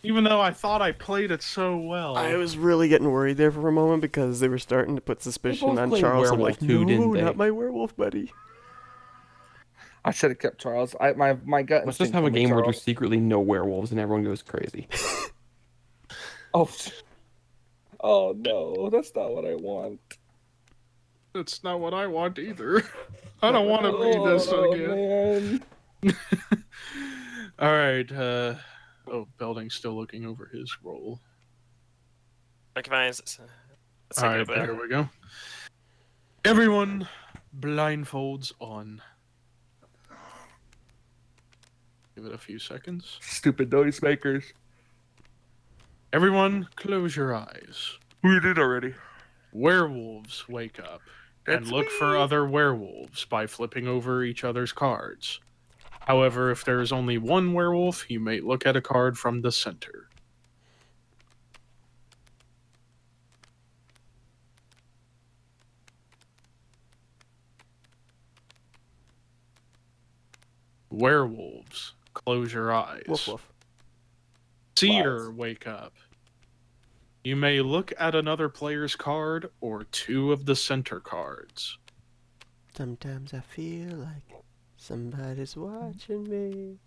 Even though I thought I played it so well. I was really getting worried there for a moment because they were starting to put suspicion both on played Charles. I'm werewolf like, too, no, didn't they? not my werewolf buddy. I should have kept Charles. My gut Let's just instinct have a told me game where Charles. there's secretly no werewolves and everyone goes crazy. Oh, oh no, that's not what I want. That's not what I want either. I don't want to be this again. Man. Alright, Belding's still looking over his roll. Recognize. Let's take it Alright, over there. there we go. Everyone, blindfolds on. Give it a few seconds. Stupid noisemakers. Everyone, close your eyes. We did already. Werewolves wake up and That's look for me. other werewolves by flipping over each other's cards. However, if there is only one werewolf, you may look at a card from the center. Werewolves, close your eyes. Woof woof. Seer, wake up. You may look at another player's card or two of the center cards. Sometimes I feel like somebody's watching me.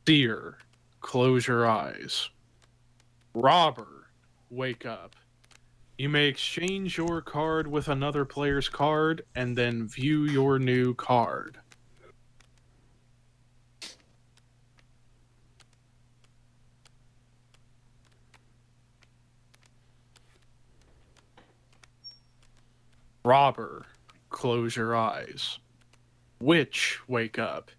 Seer, close your eyes. Robber, wake up. You may exchange your card with another player's card and then view your new card. Robber, close your eyes. Witch, wake up.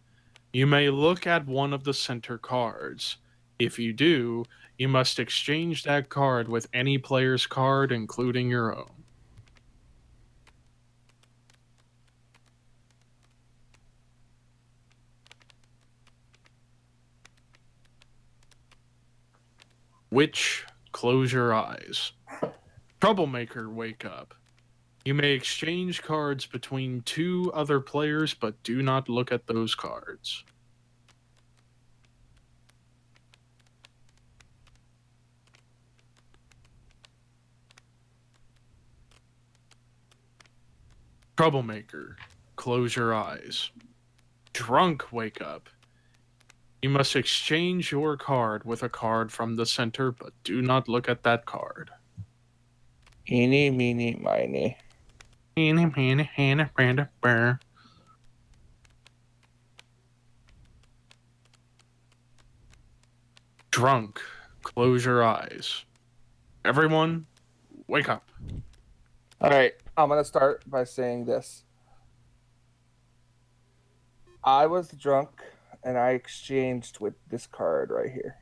You may look at one of the center cards. If you do, you must exchange that card with any player's card, including your own. Witch, close your eyes. Troublemaker, wake up. You may exchange cards between two other players, but do not look at those cards. Troublemaker, close your eyes. Drunk, wake up. You must exchange your card with a card from the center, but do not look at that card. Eeny, meeny, miny. Drunk, close your eyes. Everyone, wake up. All right, I'm gonna start by saying this. I was drunk, and I exchanged with this card right here.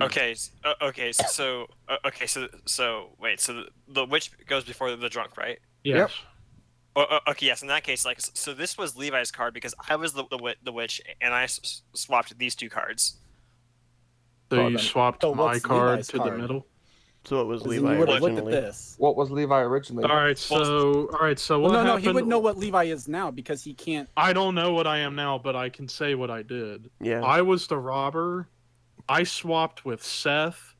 Okay. So wait. So the witch goes before the drunk, right? Yes. Okay. Yes. In that case, like, so this was Levi's card because I was the witch, and I swapped these two cards. So Well, you then- swapped So my what's card Levi's to the card? middle. So it was Then Levi you would have looked at originally. this. What was Levi originally? All right. So what Well, no, happened? he would know what Levi is now because he can't. I don't know what I am now, but I can say what I did. Yeah. I was the robber. I swapped with Seth,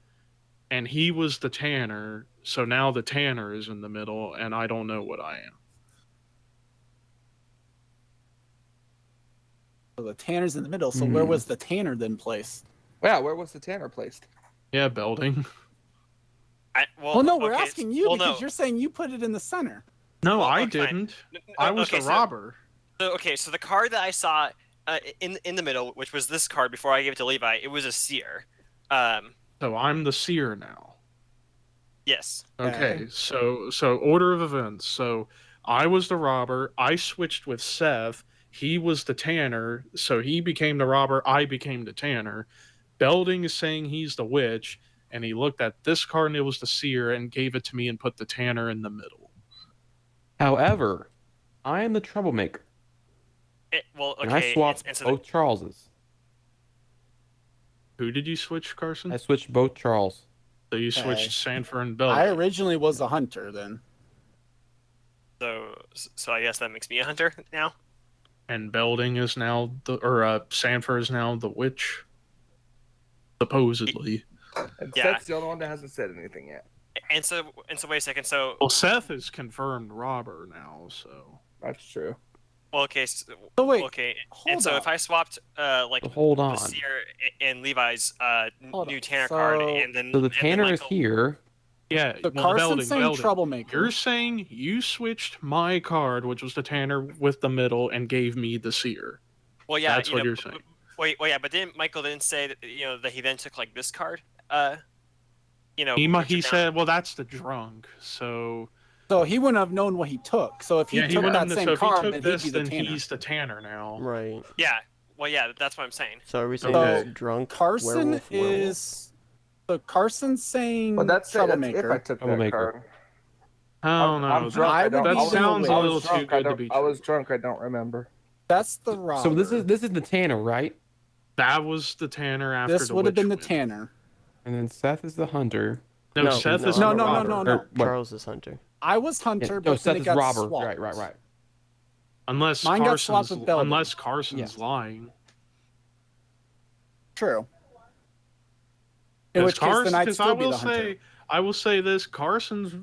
and he was the tanner. So now the tanner is in the middle, and I don't know what I am. So the Tanner's in the middle. So where was the Tanner then placed? Yeah, where was the Tanner placed? Yeah, Belding. Well, no, we're okay, asking you well, because no. you're saying you put it in the center. No, Well, I okay, fine. didn't. I was Okay, the so- robber. So the card that I saw in the middle, which was this card before I gave it to Levi, it was a seer. So I'm the seer now. Yes. Okay, so order of events. So I was the robber. I switched with Seth. He was the tanner, so he became the robber. I became the tanner. Belding is saying he's the witch, and he looked at this card and it was the seer and gave it to me and put the tanner in the middle. However, I am the troublemaker, Well, and okay. I swapped and so both Charleses. Who did you switch, Carson? I switched both Charles. So you Okay. switched Sanford and I Belding. originally was a hunter then. so I guess that makes me a hunter now. and Belding is now Sanford is now the witch, supposedly. And Yeah. Seth's the only one that hasn't said anything yet. And so wait a second. So Well, Seth is confirmed robber now, so That's true. okay. So wait, Okay. hold And so up. if I swapped like So hold the on. seer and Levi's Hold new on. Tanner card, So- and then So the and then Tanner is Michael- here. yeah. So well, Carson's Belding, saying Belding. troublemaker. You're saying you switched my card, which was the Tanner with the middle, and gave me the seer. Well, yeah, That's you what know, you're saying. Wait, well, yeah, but didn't Michael didn't say that that he then took like this card? He Richard said, well, that's the drunk. So So he wouldn't have known what he took. So if he yeah, he took wouldn't that have. same So if he card, took then this, he'd be the then Tanner. he's the Tanner now. Right. Yeah. Well, yeah, that's what I'm saying. So are we saying So he's drunk? Carson werewolf? is. So Carson's saying But that's if troublemaker. I took that Troublemaker. card. I don't know. I'm drunk. I I would don't. be that I was- sounds a I was little drunk, too good I to don't- be I true. was drunk. I don't remember. That's the robber. So this is the Tanner, right? That was the Tanner after This the would have witch been the went. Tanner. And then Seth is the hunter. No, No, Seth no. is No, the no, no, robber. no, Or no. what? Charles is Hunter. I was Hunter, Yeah, but no, then Seth it is got robber. swapped. Right. Unless Mine got swapped with Belding. Carson's Yes. lying. True. In which case, then I'd still be the hunter. I will say this: Carson's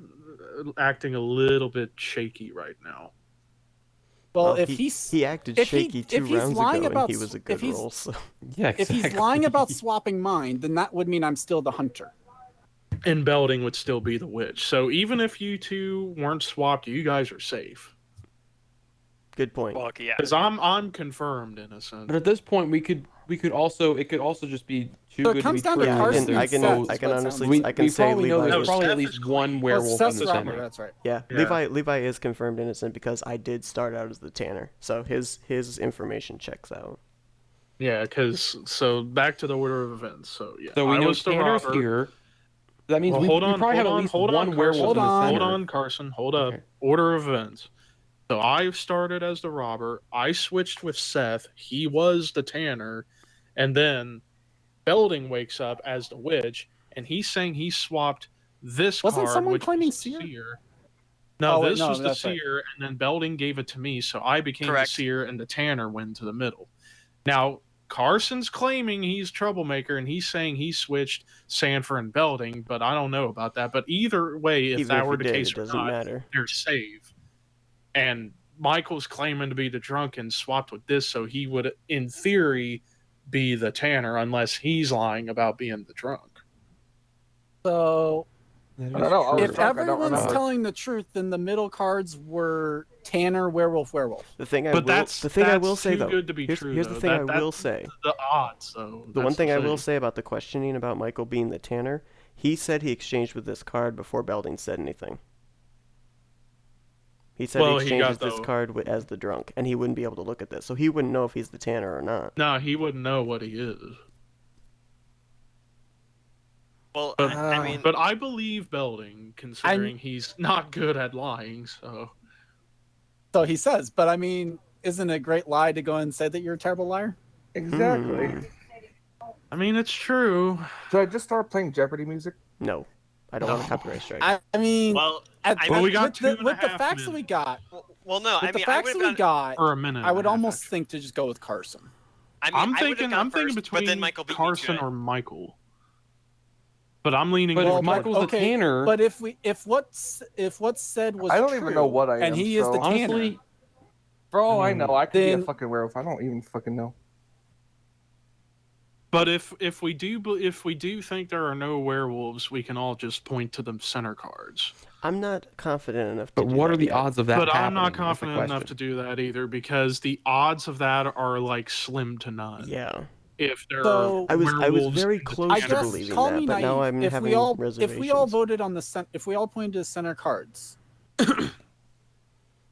acting a little bit shaky right now. Well, if he acted if he- shaky if two he's rounds lying ago, and about he was a if good he's- roll. So Yeah, if exactly. he's lying about swapping mine, then that would mean I'm still the hunter. And Belding would still be the witch. So even if you two weren't swapped, you guys are safe. good point. Well, okay, yeah. Because I'm confirmed innocent. But at this point, we could also it could also just be too So it good comes to be down to true. Yeah, Carson and I can, there's Seth, I can what it honestly, sounds we, I can we say probably know Levi there's is, probably at Seth least is one clean. werewolf in Seth's the the robber, center. that's right. yeah, Yeah. Levi is confirmed innocent because I did start out as the Tanner, so his information checks out. Yeah, because so back to the order of events. So yeah, So we I know was the Tanner's robber. here. That means Well, we hold on, probably have hold at on, least hold on, one Carson, werewolf Hold in the on. center. Hold on, Carson. Hold up. Okay. Order of events. So I started as the robber. I switched with Seth. He was the Tanner, and then Belding wakes up as the witch, and he's saying he swapped this Wasn't card, someone which claiming was the seer? seer. No, Oh, wait, this no, was the that's right. seer, and then Belding gave it to me, so I became Correct. the seer, and the Tanner went to the middle. Now Carson's claiming he's troublemaker, and he's saying he switched Sanford and Belding, but I don't know about that. But either way, if Even that if were he the did, case it or doesn't not, matter. they're safe. And Michael's claiming to be the drunk and swapped with this, so he would, in theory, be the Tanner, unless he's lying about being the drunk. So That is I don't know, I was true. if drunk, I don't everyone's remember. telling the truth, then the middle cards were Tanner, werewolf, werewolf. The thing I But will, that's the thing I will that's say too though, good to be here's, true. here's the though. thing I That- will that's say. the odds, though. The That's one thing I will thing. say about the questioning about Michael being the Tanner, he said he exchanged with this card before Belding said anything. He said Well, he he exchanges got this the- card as the drunk, and he wouldn't be able to look at this, so he wouldn't know if he's the Tanner or not. No, he wouldn't know what he is. Well, But, I mean, but I believe Belding, considering he's not good at lying. So So he says, but I mean, isn't it a great lie to go and say that you're a terrible liar? Exactly. Hmm. I mean, it's true. Should I just start playing Jeopardy music? No, I don't want a copyright strike. I mean, well, Well, we got with the, 2.5 with the facts that we minutes. got, well, no. with I the mean, facts I that would we have got, For a minute, I would and a half, almost actually. think to just go with Carson. I mean, I'm I would've thinking. gone I'm thinking first, between but then Michael beat me to Carson it. or Michael. But I'm leaning. But Well, if towards Michael's okay, the Tanner, But if what's said was I don't true, even know what I am, and he is so- the Tanner, honestly, For all I know, I could be a Then- fucking werewolf. I don't even fucking know. But if we do think there are no werewolves, we can all just point to the center cards. I'm not confident enough to but do what that are the yet. odds of that But I'm happening? not is the confident enough question. to do that either, because the odds of that are like slim to none. Yeah, If there So- are I was werewolves very in the close I to Tanner. guess believing call that, me but naive. now I'm if having we all reservations. voted on if we all pointed to center cards,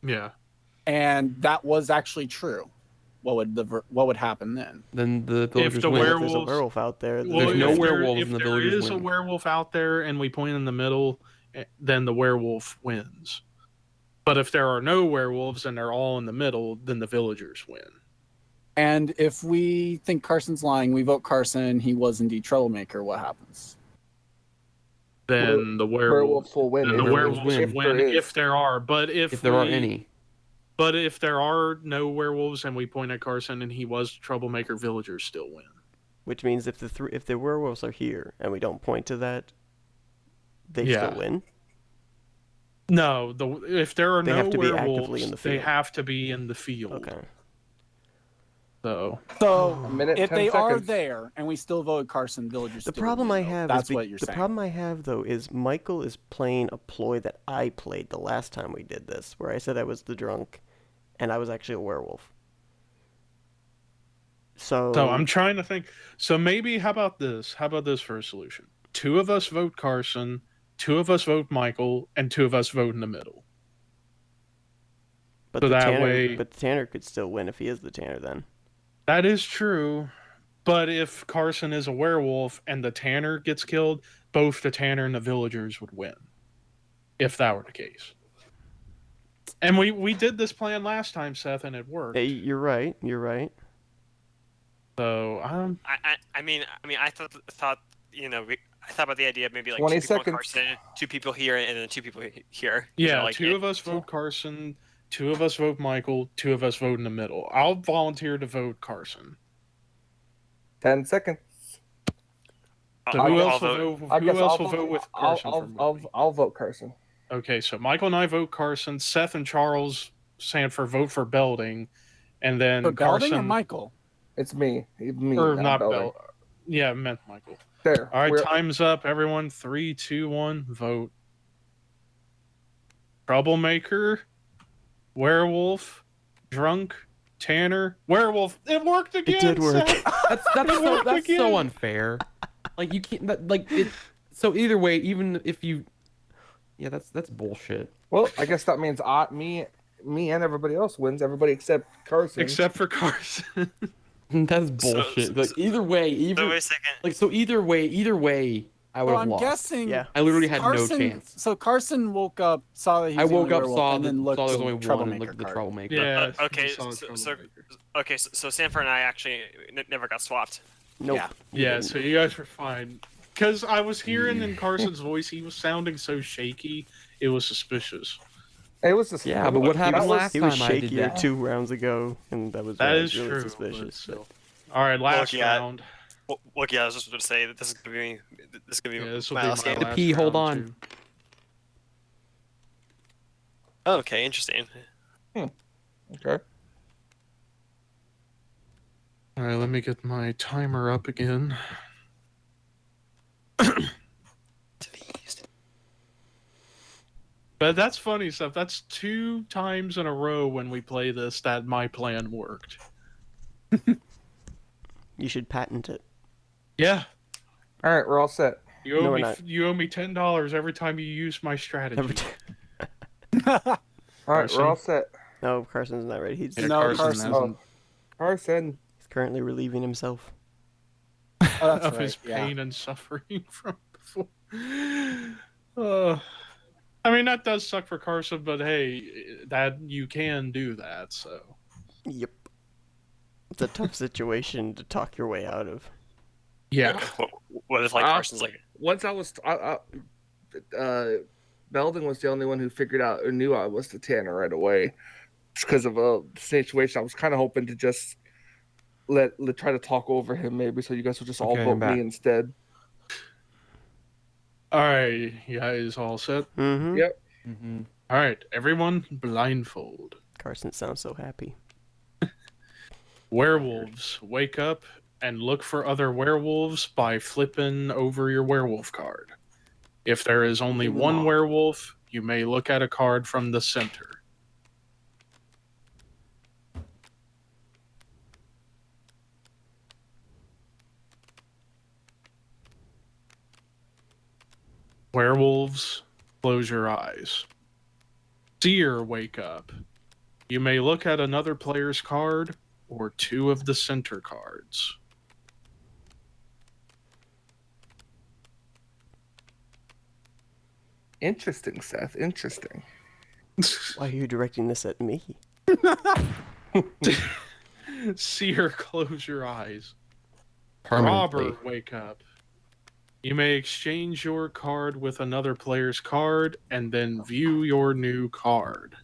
Yeah. and that was actually true, what would happen then? Then the villagers the win. If there's a werewolves- werewolf out there, Well, There's no if there- werewolves if and the there villagers is a win. werewolf out there and we point in the middle, then the werewolf wins. But if there are no werewolves and they're all in the middle, then the villagers win. And if we think Carson's lying, we vote Carson. He was indeed troublemaker. What happens? Then the Werewolves will win. then the if- werewolves win. if win there is. if there are. But if If there are we- any. But if there are no werewolves and we point at Carson and he was the troublemaker, villagers still win. Which means if the werewolves are here and we don't point to that, they still win. No, if there are They no have to be actively werewolves, in the they field. have to be in the field. Okay. So A minute, if 10 they are seconds. there and we still vote Carson, villagers. The still problem win, I though. have That's is what you're the saying. problem I have though is Michael is playing a ploy that I played the last time we did this, where I said I was the drunk, and I was actually a werewolf. So I'm trying to think. So maybe how about this? How about this for a solution? 2 of us vote Carson, 2 of us vote Michael, and 2 of us vote in the middle. but so the that Tanner, way- but the Tanner could still win if he is the Tanner then. That is true. But if Carson is a werewolf and the Tanner gets killed, both the Tanner and the villagers would win. If that were the case. And we did this plan last time, Seth, and it worked. Hey, you're right. You're right. So I mean, I thought I thought about the idea of maybe like 20 2 people on seconds. Carson, 2 people here, and then 2 people here. yeah, like 2 of us vote Carson, 2 of us vote Michael, 2 of us vote in the middle. I'll volunteer to vote Carson. 10 seconds. So I'll who vote- else will vote? I Who guess else I'll will vote with Carson? for movie? I'll vote Carson. Okay, so Michael and I vote Carson. Seth and Charles Sanford vote for Belding, and then For Carson Belding or Michael? It's me. or not Belding. Bell. Yeah, I meant Michael. There. All right, we're- time's up. Everyone, 3, 2, 1, vote. Troublemaker, werewolf, drunk, Tanner, werewolf. It worked again. It did work. Seth. That's again. so unfair. Like you can't so either way, even if you that's bullshit. Well, I guess that means me and everybody else wins. Everybody except Carson. Except for Carson. That's bullshit. Like either way, So wait a second. either way, I would Well, have I'm lost. guessing. Yeah. I literally had Carson, no chance. So Carson woke up, saw that he I was the woke only up, werewolf, saw and then that looked saw there was at only the one, and troublemaker looked at the card. troublemaker. Yeah. Okay, he saw the so troublemaker. so Sanford and I actually never got swapped. Nope. Yeah. Yeah, so you guys were fine. Because I was hearing in Carson's voice, he was sounding so shaky, it was suspicious. It was just Yeah, but what happened last He was time I did shakier that? 2 rounds ago, and that was That why I is was really true. suspicious. but still. All right, last yeah. round. Well, yeah, I was just going to say that this is going to be Yeah, this will my be last my game. last P, hold round, on. too. Oh, okay, interesting. Okay. All right, let me get my timer up again. But that's funny stuff. That's 2 times in a row when we play this that my plan worked. You should patent it. Yeah, All right, we're all set. you owe No, we're me. not. You owe me $10 every time you use my strategy. Every All right, Carson? we're all set. No, Carson's not ready. He's Yeah, No, Carson Carson. hasn't- Carson. currently relieving himself. Oh, that's of right, his yeah. pain and suffering from before. I mean, that does suck for Carson, but hey, that you can do that. So Yep. It's a tough situation to talk your way out of. yeah, What if like Carson's like, Once I was, Belding was the only one who figured out or knew I was the Tanner right away, because of a situation. I was kind of hoping to just let try to talk over him maybe, so you guys would just all Okay, vote I'm back. me instead. all right, you guys all set? Mm-hmm. Yep. Mm-hmm. All right, everyone blindfold. Carson sounds so happy. Werewolves, wake up and look for other werewolves by flipping over your werewolf card. If there is only one werewolf, you may look at a card from the center. Werewolves, close your eyes. Seer, wake up. You may look at another player's card or 2 of the center cards. Interesting, Seth. Interesting. Why are you directing this at me? Seer, close your eyes. Permanently. Robber, wake up. You may exchange your card with another player's card and then view your new card.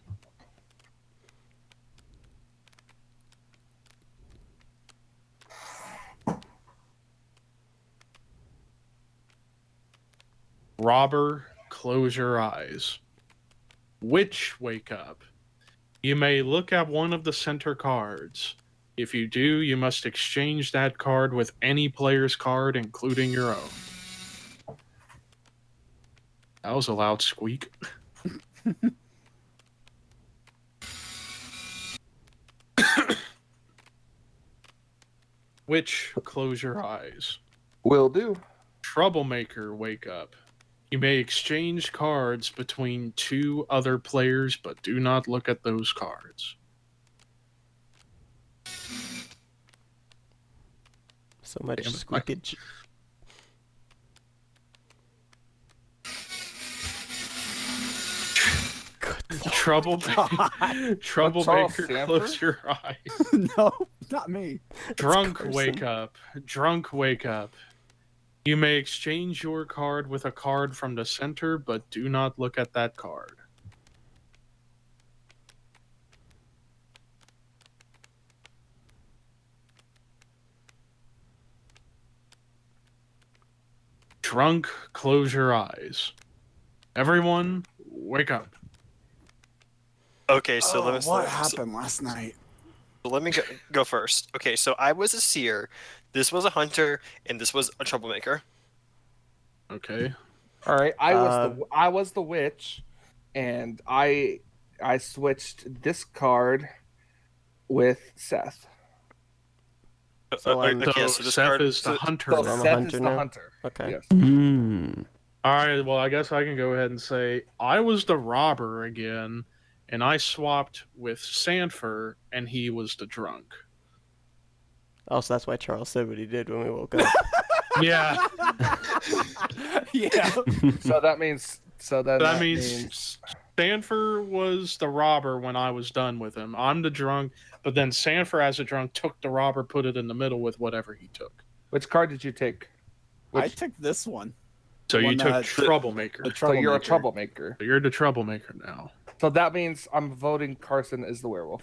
Robber, close your eyes. Witch, wake up. You may look at one of the center cards. If you do, you must exchange that card with any player's card, including your own. That was a loud squeak. Witch, close your eyes. Will do. Troublemaker, wake up. You may exchange cards between 2 other players, but do not look at those cards. So much Damn it, squeakage. Troublemaker, Sanford? close your eyes. No, not me. Drunk, Carson. wake up. Drunk, wake up. You may exchange your card with a card from the center, but do not look at that card. Drunk, close your eyes. Everyone, wake up. Okay, so let me. What so- happened last night? so let me go first. Okay, so I was a seer, this was a hunter, and this was a troublemaker. Okay. All right, I was the witch, and I switched this card with Seth. So I'm- Okay, So so this Seth card is the so- hunter. So I'm a Seth hunter is the now? hunter. Okay. Yes. All right, well, I guess I can go ahead and say I was the robber again, and I swapped with Sanford, and he was the drunk. Oh, so that's why Charles said what he did when we woke up. Yeah, Yeah. So that means that means Sanford was the robber when I was done with him. I'm the drunk, but then Sanford, as a drunk, took the robber, put it in the middle with whatever he took. which card did you take? I took this one. So you One took that- troublemaker. The So you're a troublemaker. troublemaker. So you're the troublemaker now. So that means I'm voting Carson as the werewolf.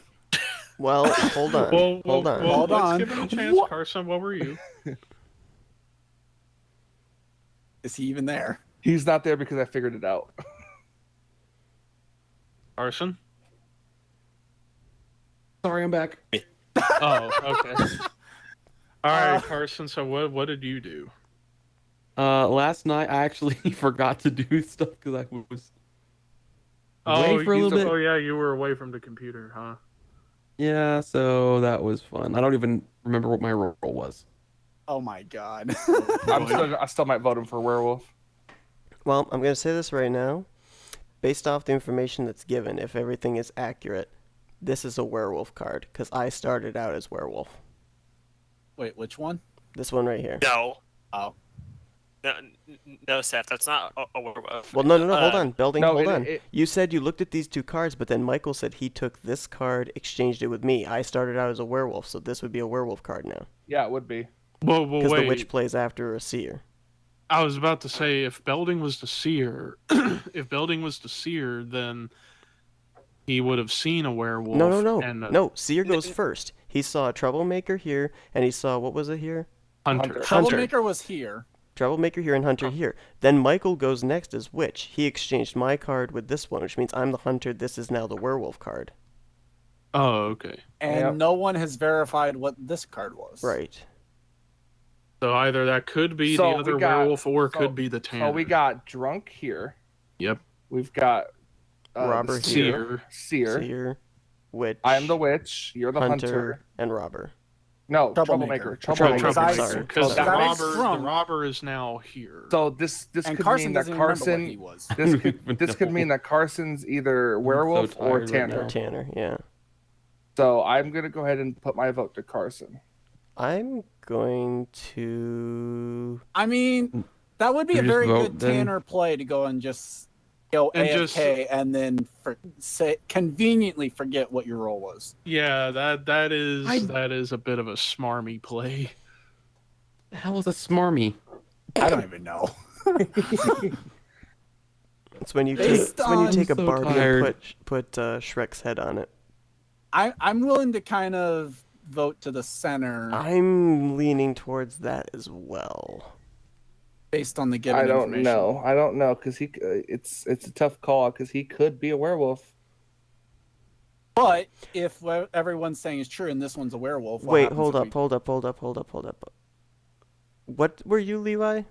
Well, hold on. Hold on. Hold let's on. give him a chance, What? Carson. What were you? Is he even there? He's not there because I figured it out. Carson? Sorry, I'm back. Oh, okay. All right, Carson. So what did you do? Last night I actually forgot to do stuff because I was away for a little bit. Oh yeah, you were away from the computer, huh? Yeah, so that was fun. I don't even remember what my role was. Oh my god. I still might vote him for werewolf. Well, I'm going to say this right now. Based off the information that's given, if everything is accurate, this is a werewolf card, because I started out as werewolf. Wait, which one? This one right here. No. Oh. No, Seth, that's not a werewolf. Well, no, hold on. Belding, no, hold it- on. it- You said you looked at these 2 cards, but then Michael said he took this card, exchanged it with me. I started out as a werewolf, so this would be a werewolf card now. Yeah, it would be. Well, Because wait. the witch plays after a seer. I was about to say if Belding was the seer, then he would have seen a werewolf. No. And No, seer goes first. He saw a troublemaker here, and he saw, what was it here? hunter. Troublemaker was here. Troublemaker here and hunter here. Then Michael goes next as witch. He exchanged my card with this one, which means I'm the hunter. This is now the werewolf card. Oh, okay. And Yep. no one has verified what this card was. Right. So either that could be So the other we got- werewolf, or it so- could be the tanner. So we got drunk here. Yep. We've got Robber the here. Seer. Seer, witch, I am the witch. You're the hunter, hunter. and robber. No, Troublemaker. troublemaker. Troublemaker, Because sorry. Because So the that is the drunk. robber is now here. So this And could Carson mean that doesn't even remember what he Carson was. this could mean that Carson's either werewolf so or tired right tanner. now. Tanner, yeah. So I'm gonna go ahead and put my vote to Carson. I'm going to... I mean, that would be You a just very vote good then? Tanner play to go and just go And AFK and then conveniently forget what your role was. Yeah, that is a bit of a smarmy play. The hell is a smarmy? I don't even know. It's when you Based take a on- so Barbie tired. and put Shrek's head on it. I'm willing to kind of vote to the center. I'm leaning towards that as well. based on the given I don't information. know. I don't know because it's a tough call because he could be a werewolf. But if what everyone's saying is true and this one's a werewolf, what Wait, happens hold if up, hold up, hold up, hold up, hold up. What were you, Levi?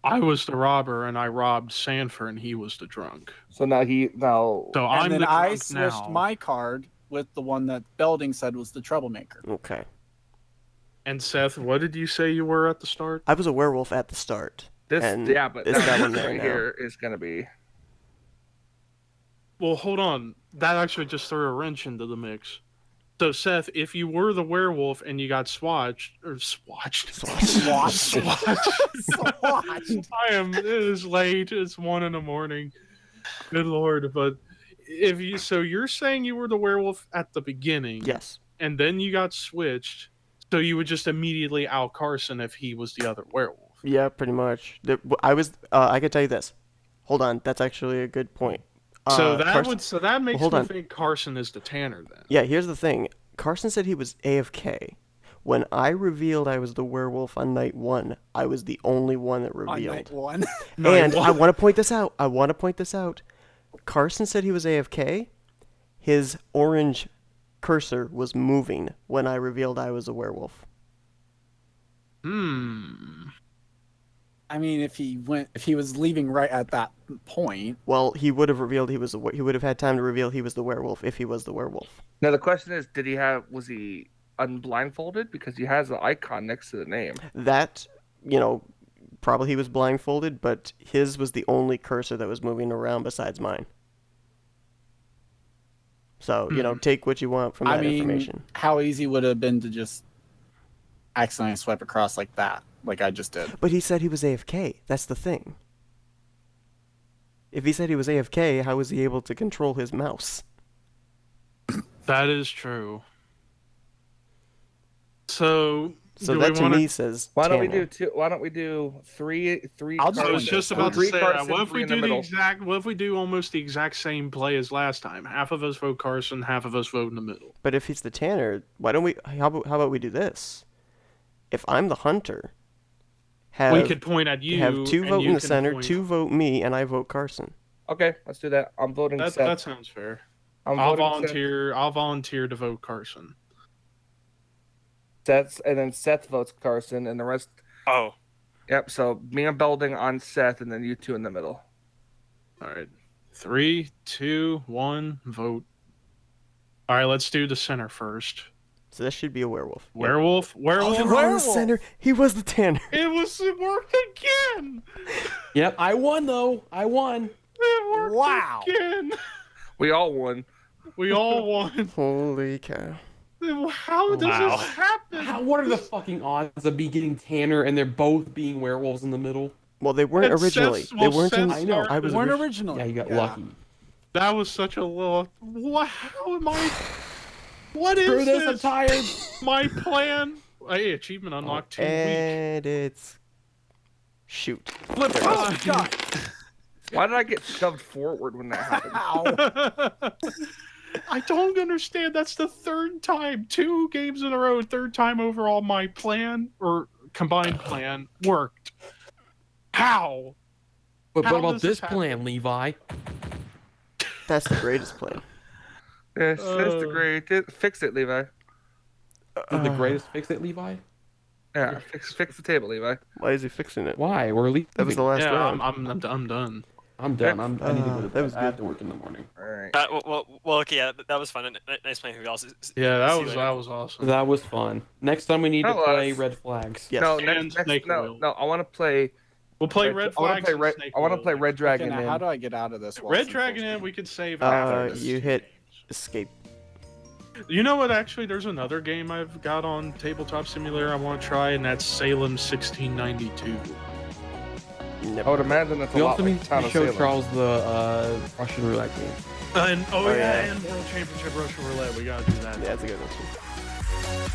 I was the robber, and I robbed Sanford, and he was the drunk. So now So And I'm then the I drunk switched now. my card with the one that Belding said was the troublemaker. Okay. And Seth, what did you say you were at the start? I was a werewolf at the start. this, And but it's now that one this there right now. here is gonna be. Well, hold on. That actually just threw a wrench into the mix. So, Seth, if you were the werewolf and you got swatched. Swatched. I am. It is late. It's 1 a.m. Good lord! But if you, so you're saying you were the werewolf at the beginning, Yes. and then you got switched, so you would just immediately out Carson if he was the other werewolf. Yeah, pretty much. I was. I could tell you this. Hold on. That's actually a good point. So that Carson- so that makes hold me on. think Carson is the Tanner then. Yeah, here's the thing. Carson said he was AFK. When I revealed I was the werewolf on night 1, I was the only one that On revealed. night 1. And I want to point this out. Carson said he was AFK. His orange cursor was moving when I revealed I was a werewolf. I mean, if he was leaving right at that point. Well, he would have revealed he would have had time to reveal he was the werewolf if he was the werewolf. Now the question is, was he unblindfolded because he has an icon next to the name? That, probably he was blindfolded, but his was the only cursor that was moving around besides mine. So, take what you want from that information. How easy would it have been to just accidentally swipe across like that, like I just did? But he said he was AFK. That's the thing. If he said he was AFK, how was he able to control his mouse? That is true. So do that we to wanna... me says Why don't we Tanner. do two? Why don't we do three? I'll just I was Carson. just about to Three say Carson, that. What if three we in the do the middle. exact? What if we do almost the exact same play as last time? Half of us vote Carson, half of us vote in the middle. But if he's the Tanner, why don't we? How about we do this? If I'm the hunter, We could point at you. have 2 and vote you in the can center, point- 2 vote me, and I vote Carson. Okay, let's do that. I'm voting That Seth. sounds fair. I'm I'll voting Seth. I'll volunteer to vote Carson. And then Seth votes Carson, and the rest. Oh, Yep. So me and Belding on Seth, and then you two in the middle. All right, 3, 2, 1, vote. All right, let's do the center first. So that should be a werewolf. Werewolf. Oh, Werewolf. they were on the center. He was the Tanner. It worked again. Yep, I won though. I won. It worked Wow. again. We all won. We all won. Holy cow. How does Wow. this happen? What are the fucking odds of me getting Tanner and they're both being werewolves in the middle? Well, they weren't And originally. Seth's- They well, weren't in. Seth's I know. started- I was Weren't orig- original. Yeah, you got lucky. That was such a little. How am I? What is Screw this, I'm this? tired. My plan. Hey, achievement unlocked 2 weeks. And it's shoot. Flip. Oh, God. Why did I get shoved forward when that happened? Ow. I don't understand. That's the 3rd time, 2 games in a row, 3rd time overall. My plan or combined plan worked. How? But How what about does this this plan, Levi? That's the greatest play. Yes, that's the great. Fix it, Levi. Did the greatest fix it, Levi? Yeah, fix the table, Levi. Why is he fixing it? Why? We're leaving. That was the last Yeah, round. I'm done. I'm done. I need to go to that bed. was I have good. to work in the morning. All right. well, okay, yeah, that was fun. Nice playing with y'all. Yeah, See you later. that was awesome. That was fun. Next time we need to That play was. red flags. Yes. No, And Snake Oil. no. I want to play. We'll play Red I want Flags. to play and Red. Snake I want to Oil play next. Red Okay, Dragon. now in. how do I get out of this? while Red it's in Dragon full in, screen? we could save after this. You hit escape. You know what? Actually, there's another game I've got on Tabletop Simulator I want to try, and that's Salem 1692. I would imagine that's a We lot also like need Town to of show Salem. Charles the Russian roulette game. And Oh, yeah. and World Championship Russian Roulette. We gotta do that. Yeah, that's a good one too.